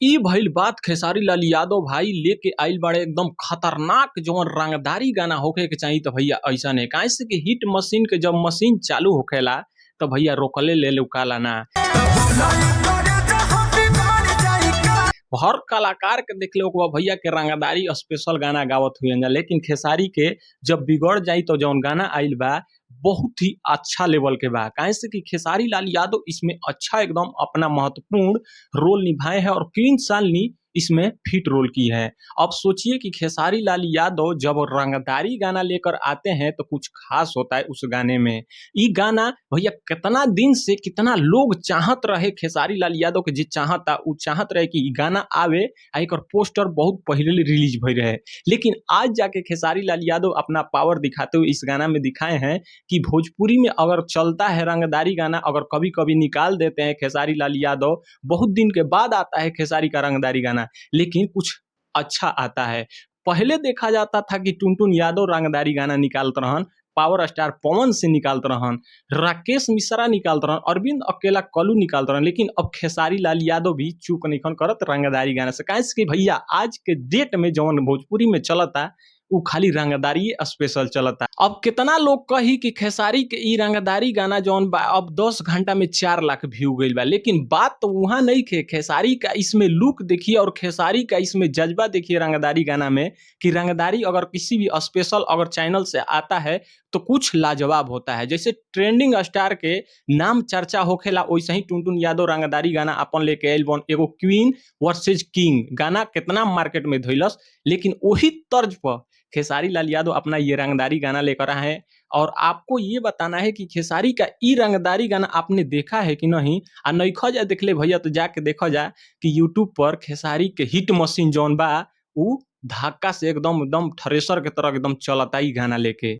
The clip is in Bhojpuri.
ई भइल बात खेसारी लाल यादव भाई लेके आइल बाड़े एकदम खतरनाक जवन रंगदारी गाना होखे के चाही। त भैया अइसने काहे से कि हिट मशीन के जब मशीन चालू होखेला त भैया रोकले ले लुकाला ना। हर कलाकार के देख लो भैया के रंगदारी स्पेशल गाना गावत हुए जा, लेकिन खेसारी के जब बिगड़ जाई तो जौन गाना आइल बा बहुत ही अच्छा लेवल के बा। काहे से कि खेसारी लाल यादव इसमें अच्छा एकदम अपना महत्वपूर्ण रोल निभाए हैं और क्लीन सालनी इसमें फिट रोल की है। अब सोचिए कि खेसारी लाल यादव जब रंगदारी गाना लेकर आते हैं तो कुछ खास होता है उस गाने में। ये गाना भैया कितना दिन से कितना लोग चाहत रहे, खेसारी लाल यादव के जी चाहता वो चाहत रहे कि गाना आवे। एक पोस्टर बहुत पहले रिलीज भई रहे, लेकिन आज जाके खेसारी लाल यादव अपना पावर दिखाते हुए इस गाना में दिखाए हैं कि भोजपुरी में अगर चलता है रंगदारी गाना, अगर कभी कभी निकाल देते हैं खेसारी लाल यादव, बहुत दिन के बाद आता है खेसारी का रंगदारी गाना, लेकिन कुछ अच्छा आता है। पहले देखा जाता था कि टुनटुन यादव रंगदारी गाना निकालते रहन, पावर स्टार पवन से निकालते रहन, राकेश मिश्रा निकालते रहन, अरविंद अकेला कलू निकालते रहन, लेकिन अब खेसारी लाल यादव भी चूक नहीं करत रंगदारी गाना से। काहे कि भैया आज के डेट में जौन भोजपुरी में चलता वो खाली रंगदारी स्पेशल चलता। अब कितना लोग कही कि खेसारी के ई रंगदारी गाना जौन बा अब 10 घंटा में 4 लाख व्यू गईल बा, लेकिन बात तो वहां नहीं खे। खेसारी का इसमें लुक देखिए और खेसारी का इसमें जज्बा देखिए रंगदारी गाना में, कि रंगदारी अगर किसी भी स्पेशल अगर चैनल से आता है तो कुछ लाजवाब होता है। जैसे ट्रेंडिंग स्टार के नाम चर्चा होखेला वैसे ही टुनटुन यादव रंगदारी गाना अपन लेके आइल बन, एगो क्वीन वर्सेज किंग गाना कितना मार्केट में धइलस, लेकिन वही तर्ज पर खेसारी लाल यादव अपना ये रंगदारी गाना लेकर आए हैं। और आपको ये बताना है कि खेसारी का ई रंगदारी गाना आपने देखा है कि नहीं, आ नइखा जा देख ले भैया तो जाके देखा जा कि यूट्यूब पर खेसारी के हिट मशीन जौन बा उ धक्का से एकदम एकदम थ्रेसर के तरह एकदम चलता ही गाना लेके।